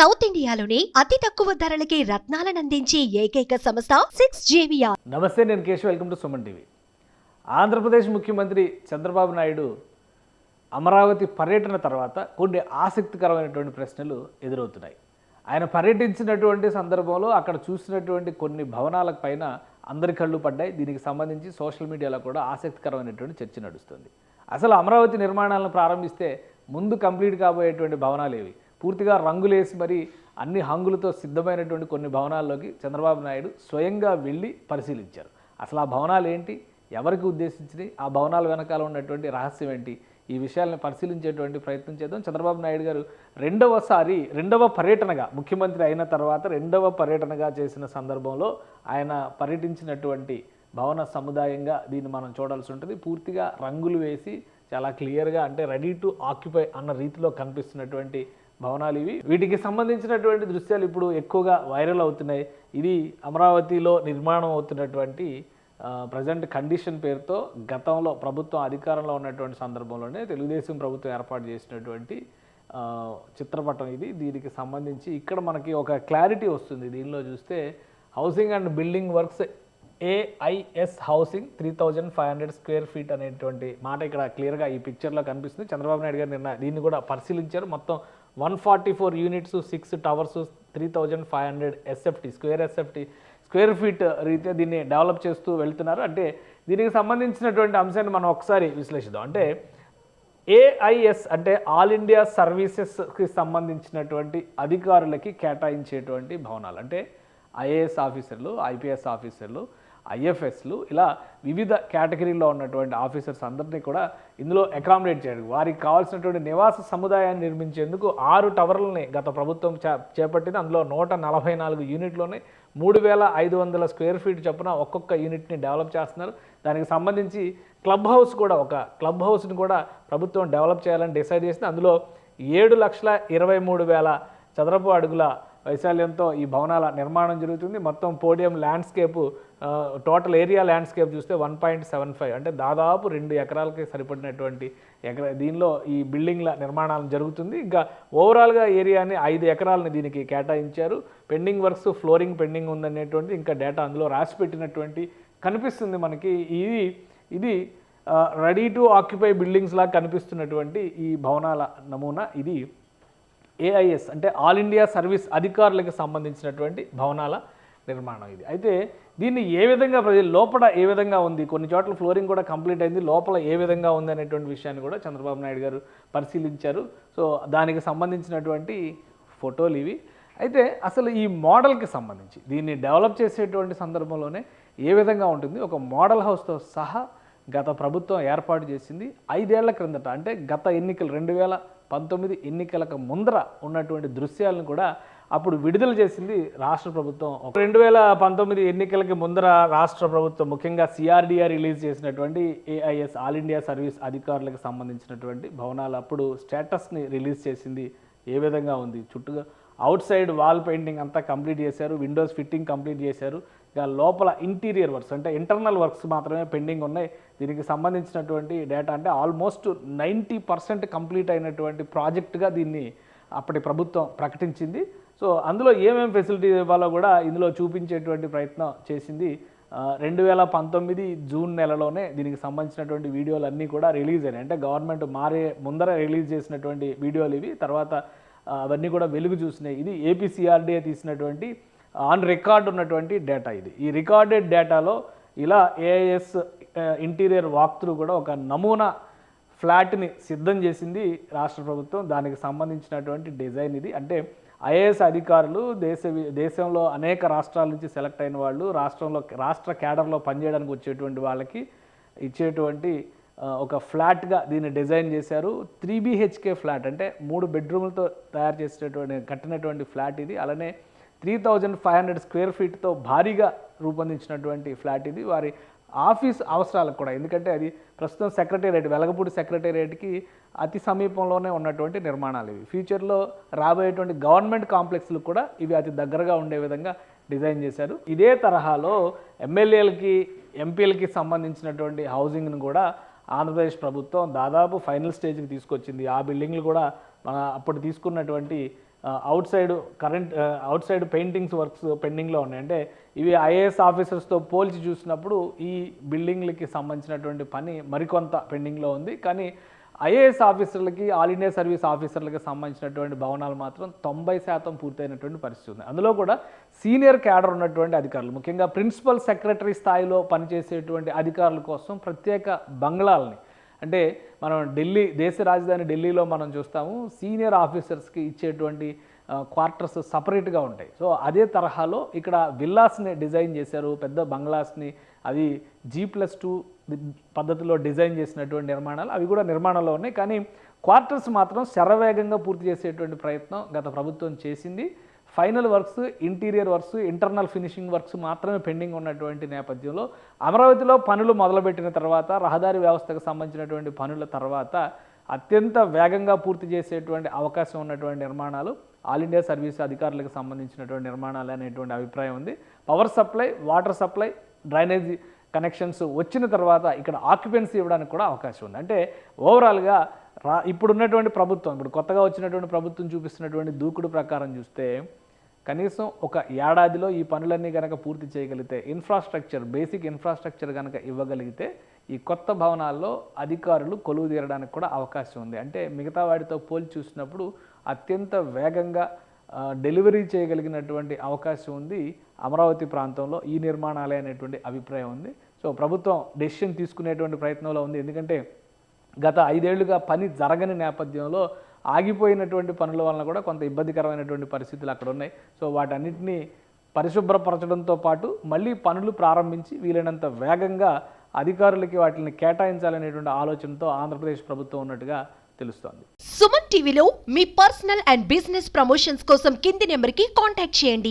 South ఇండియాలోని అతి తక్కువ ధరలకి రత్నాలనందించే ఏకైక సంస్థ 6JVR. నమస్తే, నేను Keshav. Welcome to Suman TV. Andhra Pradesh ముఖ్యమంత్రి చంద్రబాబు నాయుడు అమరావతి పర్యటన తర్వాత కొన్ని ఆసక్తికరమైనటువంటి ప్రశ్నలు ఎదురవుతున్నాయి. ఆయన పర్యటించినటువంటి సందర్భంలో అక్కడ చూసినటువంటి కొన్ని భవనాల పైన అందరి కళ్ళు పడ్డాయి. దీనికి సంబంధించి సోషల్ మీడియాలో కూడా ఆసక్తికరమైనటువంటి చర్చ నడుస్తుంది. అసలు అమరావతి నిర్మాణాలను ప్రారంభిస్తే ముందు కంప్లీట్ కాబోయేటువంటి భవనాలు ఏవి? పూర్తిగా రంగులేసి మరి అన్ని హంగులతో సిద్ధమైనటువంటి కొన్ని భవనాల్లోకి చంద్రబాబు నాయుడు స్వయంగా వెళ్ళి పరిశీలించారు. అసలు ఆ భవనాలు ఏంటి, ఎవరికి ఉద్దేశించి, ఆ భవనాల వెనకాల ఉన్నటువంటి రహస్యం ఏంటి, ఈ విషయాలను పరిశీలించేటువంటి ప్రయత్నం చేద్దాం. చంద్రబాబు నాయుడు గారు రెండవ పర్యటనగా, ముఖ్యమంత్రి అయిన తర్వాత రెండవ పర్యటనగా చేసిన సందర్భంలో ఆయన పర్యటించినటువంటి భవన సముదాయంగా దీన్ని మనం చూడాల్సి ఉంటుంది. పూర్తిగా రంగులు వేసి చాలా క్లియర్గా, అంటే రెడీ టు ఆక్యుపై అన్న రీతిలో కనిపిస్తున్నటువంటి భవనాలు ఇవి. వీటికి సంబంధించినటువంటి దృశ్యాలు ఇప్పుడు ఎక్కువగా వైరల్ అవుతున్నాయి. ఇది అమరావతిలో నిర్మాణం అవుతున్నటువంటి ప్రజెంట్ కండిషన్ పేరుతో గతంలో ప్రభుత్వం అధికారంలో ఉన్నటువంటి సందర్భంలోనే తెలుగుదేశం ప్రభుత్వం ఏర్పాటు చేసినటువంటి చిత్రపటం ఇది. దీనికి సంబంధించి ఇక్కడ మనకి ఒక క్లారిటీ వస్తుంది. దీనిలో చూస్తే housing and building works AIS housing 3500 square feet అనేటువంటి మాట ఇక్కడ క్లియర్గా ఈ పిక్చర్లో కనిపిస్తుంది. చంద్రబాబు నాయుడు గారు నిన్న దీన్ని కూడా పరిశీలించారు. మొత్తం 144 units, 6 towers, 3500 SFT square feet రీత్యా దీన్ని డెవలప్ చేస్తూ వెళ్తున్నారు. అంటే దీనికి సంబంధించినటువంటి అంశాన్ని మనం ఒకసారి విశ్లేషిద్దాం. అంటే ఏఐఎస్ అంటే ఆల్ ఇండియా సర్వీసెస్కి సంబంధించినటువంటి అధికారులకి కేటాయించేటువంటి భవనాలు. అంటే ఐఏఎస్ ఆఫీసర్లు, ఐపీఎస్ ఆఫీసర్లు, ఐఎఫ్ఎస్లు, ఇలా వివిధ కేటగిరీలో ఉన్నటువంటి ఆఫీసర్స్ అందరినీ కూడా ఇందులో అకామిడేట్ చేయడం, వారికి కావాల్సినటువంటి నివాస సముదాయాన్ని నిర్మించేందుకు 6 టవర్లని గత ప్రభుత్వం చేపట్టింది. అందులో 144 యూనిట్లోనే 3500 స్క్వేర్ ఫీట్ చొప్పున ఒక్కొక్క యూనిట్ని డెవలప్ చేస్తున్నారు. దానికి సంబంధించి క్లబ్ హౌస్ని కూడా ప్రభుత్వం డెవలప్ చేయాలని డిసైడ్ చేసింది. అందులో 7,23,000 చదరపు అడుగుల వైశాల్యంతో ఈ భవనాల నిర్మాణం జరుగుతుంది. మొత్తం podium landscape, total area landscape చూస్తే 1.75, అంటే దాదాపు 2 ఎకరాలకి సరిపడినటువంటి దీనిలో ఈ బిల్డింగ్ల నిర్మాణాలు జరుగుతుంది. ఇంకా ఓవరాల్గా ఏరియాని 5 ఎకరాలని దీనికి కేటాయించారు. పెండింగ్ వర్క్స్, ఫ్లోరింగ్ పెండింగ్ ఉందనేటువంటి ఇంకా డేటా అందులో రాసి పెట్టినటువంటి కనిపిస్తుంది మనకి. ఇది రెడీ టు ఆక్యుపై బిల్డింగ్స్ లాగా కనిపిస్తున్నటువంటి ఈ భవనాల నమూనా. ఇది ఏఐఎస్ అంటే ఆల్ ఇండియా సర్వీస్ అధికారులకు సంబంధించినటువంటి భవనాల నిర్మాణం ఇది. అయితే దీన్ని ఏ విధంగా లోపల ఏ విధంగా ఉంది, కొన్ని చోట్ల ఫ్లోరింగ్ కూడా కంప్లీట్ అయింది, లోపల ఏ విధంగా ఉంది అనేటువంటి విషయాన్ని కూడా చంద్రబాబు నాయుడు గారు పరిశీలించారు. సో దానికి సంబంధించినటువంటి ఫోటోలు ఇవి. అయితే అసలు ఈ మోడల్కి సంబంధించి దీన్ని డెవలప్ చేసేటువంటి సందర్భంలోనే ఏ విధంగా ఉంటుంది, ఒక మోడల్ హౌస్తో సహా గత ప్రభుత్వం ఏర్పాటు చేసింది 5 ఏళ్ల క్రిందట. అంటే గత ఎన్నికలు 2019 ఎన్నికలకు ముందర ఉన్నటువంటి దృశ్యాలను కూడా అప్పుడు విడుదల చేసింది రాష్ట్ర ప్రభుత్వం. 2019 ఎన్నికలకి ముందర రాష్ట్ర ప్రభుత్వం ముఖ్యంగా సిఆర్డీఆర్ రిలీజ్ చేసినటువంటి ఏఐఎస్ ఆల్ ఇండియా సర్వీస్ అధికారులకు సంబంధించినటువంటి భవనాలు అప్పుడు స్టేటస్ని రిలీజ్ చేసింది. ఏ విధంగా ఉంది, చుట్టూగా అవుట్ సైడ్ వాల్ పెయింటింగ్ అంతా కంప్లీట్ చేశారు, విండోస్ ఫిట్టింగ్ కంప్లీట్ చేశారు. ఇక లోపల ఇంటీరియర్ వర్క్స్ అంటే ఇంటర్నల్ వర్క్స్ మాత్రమే పెండింగ్ ఉన్నాయి. దీనికి సంబంధించినటువంటి డేటా అంటే ఆల్మోస్ట్ 90% కంప్లీట్ అయినటువంటి ప్రాజెక్టుగా దీన్ని అప్పటి ప్రభుత్వం ప్రకటించింది. సో అందులో ఏమేమి ఫెసిలిటీ ఇవ్వాలో కూడా ఇందులో చూపించేటువంటి ప్రయత్నం చేసింది. 2019 జూన్ నెలలోనే దీనికి సంబంధించినటువంటి వీడియోలు అన్నీ కూడా రిలీజ్ అయినాయి. అంటే గవర్నమెంట్ మారే ముందర రిలీజ్ చేసినటువంటి వీడియోలు ఇవి. తర్వాత అవన్నీ కూడా వెలుగు చూసినాయి. ఇది ఏపీసీఆర్డీఏ తీసినటువంటి ఆన్ రికార్డ్ ఉన్నటువంటి డేటా ఇది. ఈ రికార్డెడ్ డేటాలో ఇలా ఏఐఎస్ ఇంటీరియర్ వాక్ త్రూ కూడా ఒక నమూనా ఫ్లాట్ని సిద్ధం చేసింది రాష్ట్ర ప్రభుత్వం. దానికి సంబంధించినటువంటి డిజైన్ ఇది. అంటే ఐఏఎస్ అధికారులు దేశంలో అనేక రాష్ట్రాల నుంచి సెలెక్ట్ అయిన వాళ్ళు, రాష్ట్ర క్యాడర్లో పనిచేయడానికి వచ్చేటువంటి వాళ్ళకి ఇచ్చేటువంటి ఒక ఫ్లాట్గా దీన్ని డిజైన్ చేశారు. 3 BHK ఫ్లాట్ అంటే 3 బెడ్రూమ్లతో తయారు చేసేటటువంటి కట్టినటువంటి ఫ్లాట్ ఇది. అలానే 3500 స్క్వేర్ ఫీట్తో భారీగా రూపొందించినటువంటి ఫ్లాట్ ఇది. వారి ఆఫీస్ అవసరాలకు కూడా, ఎందుకంటే అది ప్రస్తుతం సెక్రటేరియట్, వెలగపూడి సెక్రటేరియట్కి అతి సమీపంలోనే ఉన్నటువంటి నిర్మాణాలు ఇవి. ఫ్యూచర్లో రాబోయేటువంటి గవర్నమెంట్ కాంప్లెక్స్లు కూడా ఇవి అతి దగ్గరగా ఉండే విధంగా డిజైన్ చేశారు. ఇదే తరహాలో ఎమ్మెల్యేలకి, ఎంపీలకి సంబంధించినటువంటి హౌసింగ్ను కూడా ఆంధ్రప్రదేశ్ ప్రభుత్వం దాదాపు ఫైనల్ స్టేజ్కి తీసుకొచ్చింది. ఆ బిల్డింగ్లు కూడా మన అప్పుడు తీసుకున్నటువంటి అవుట్ సైడ్ పెయింటింగ్స్ వర్క్స్ పెండింగ్లో ఉన్నాయి. అంటే ఇవి ఐఏఎస్ ఆఫీసర్స్తో పోల్చి చూసినప్పుడు ఈ బిల్డింగ్లకి సంబంధించినటువంటి పని మరికొంత పెండింగ్లో ఉంది. కానీ ఐఏఎస్ ఆఫీసర్లకి, ఆల్ ఇండియా సర్వీస్ ఆఫీసర్లకి సంబంధించినటువంటి భవనాలు మాత్రం 90% పూర్తయినటువంటి పరిస్థితి ఉంది. అందులో కూడా సీనియర్ క్యాడర్ ఉన్నటువంటి అధికారులు, ముఖ్యంగా ప్రిన్సిపల్ సెక్రటరీ స్థాయిలో పనిచేసేటువంటి అధికారుల కోసం ప్రత్యేక బంగ్లాలని, అంటే మనం దేశ రాజధాని ఢిల్లీలో మనం చూస్తాము సీనియర్ ఆఫీసర్స్కి ఇచ్చేటువంటి క్వార్టర్స్ సపరేట్గా ఉంటాయి. సో అదే తరహాలో ఇక్కడ విల్లాస్ని డిజైన్ చేశారు, పెద్ద బంగ్లాస్ని. అవి G+2 పద్ధతిలో డిజైన్ చేసినటువంటి నిర్మాణాలు, అవి కూడా నిర్మాణంలో ఉన్నాయి. కానీ క్వార్టర్స్ మాత్రం శరవేగంగా పూర్తి చేసేటువంటి ప్రయత్నం గత ప్రభుత్వం చేసింది. Final works, interior works, internal finishing works మాత్రమే పెండింగ్ ఉన్నటువంటి నేపథ్యంలో అమరావతిలో పనులు మొదలుపెట్టిన తర్వాత, రహదారి వ్యవస్థకు సంబంధించినటువంటి పనుల తర్వాత అత్యంత వేగంగా పూర్తి చేసేటువంటి అవకాశం ఉన్నటువంటి నిర్మాణాలు ఆల్ ఇండియా సర్వీస్ అధికారులకు సంబంధించినటువంటి నిర్మాణాలు అనేటువంటి అభిప్రాయం ఉంది. Power supply, water supply, drainage connections వచ్చిన తర్వాత ఇక్కడ ఆక్యుపెన్సీ ఇవ్వడానికి కూడా అవకాశం ఉంది. అంటే ఓవరాల్గా ఇప్పుడున్నటువంటి ప్రభుత్వం, ఇప్పుడు కొత్తగా వచ్చినటువంటి ప్రభుత్వం చూపిస్తున్నటువంటి దూకుడు ప్రకారం చూస్తే కనీసం ఒక ఏడాదిలో ఈ పనులన్నీ కనుక పూర్తి చేయగలిగితే, బేసిక్ ఇన్ఫ్రాస్ట్రక్చర్ కనుక ఇవ్వగలిగితే ఈ కొత్త భవనాల్లో అధికారులు కొలువు తీరడానికి కూడా అవకాశం ఉంది. అంటే మిగతా వాటితో పోల్చి చూసినప్పుడు అత్యంత వేగంగా డెలివరీ చేయగలిగినటువంటి అవకాశం ఉంది అమరావతి ప్రాంతంలో ఈ నిర్మాణాలే అనేటువంటి అభిప్రాయం ఉంది. సో ప్రభుత్వం డెసిషన్ తీసుకునేటువంటి ప్రయత్నంలో ఉంది. ఎందుకంటే గత 5 ఏళ్లుగా పని జరగని నేపథ్యంలో ఆగిపోయినటువంటి పనుల వలన కూడా కొంత ఇబ్బందికరమైనటువంటి పరిస్థితులు అక్కడ ఉన్నాయి. సో వాటన్నిటిని పరిశుభ్రపరచడంతో పాటు మళ్ళీ పనులు ప్రారంభించి వీలైనంత వేగంగా అధికారులకి వాటిని కేటాయించాలనేటువంటి ఆలోచనతో ఆంధ్రప్రదేశ్ ప్రభుత్వం ఉన్నట్టుగా తెలుస్తోంది. సుమన్ టీవీలో మీ పర్సనల్ అండ్ బిజినెస్ ప్రమోషన్స్ కోసం కింది నెంబర్కి కాంటాక్ట్ చేయండి.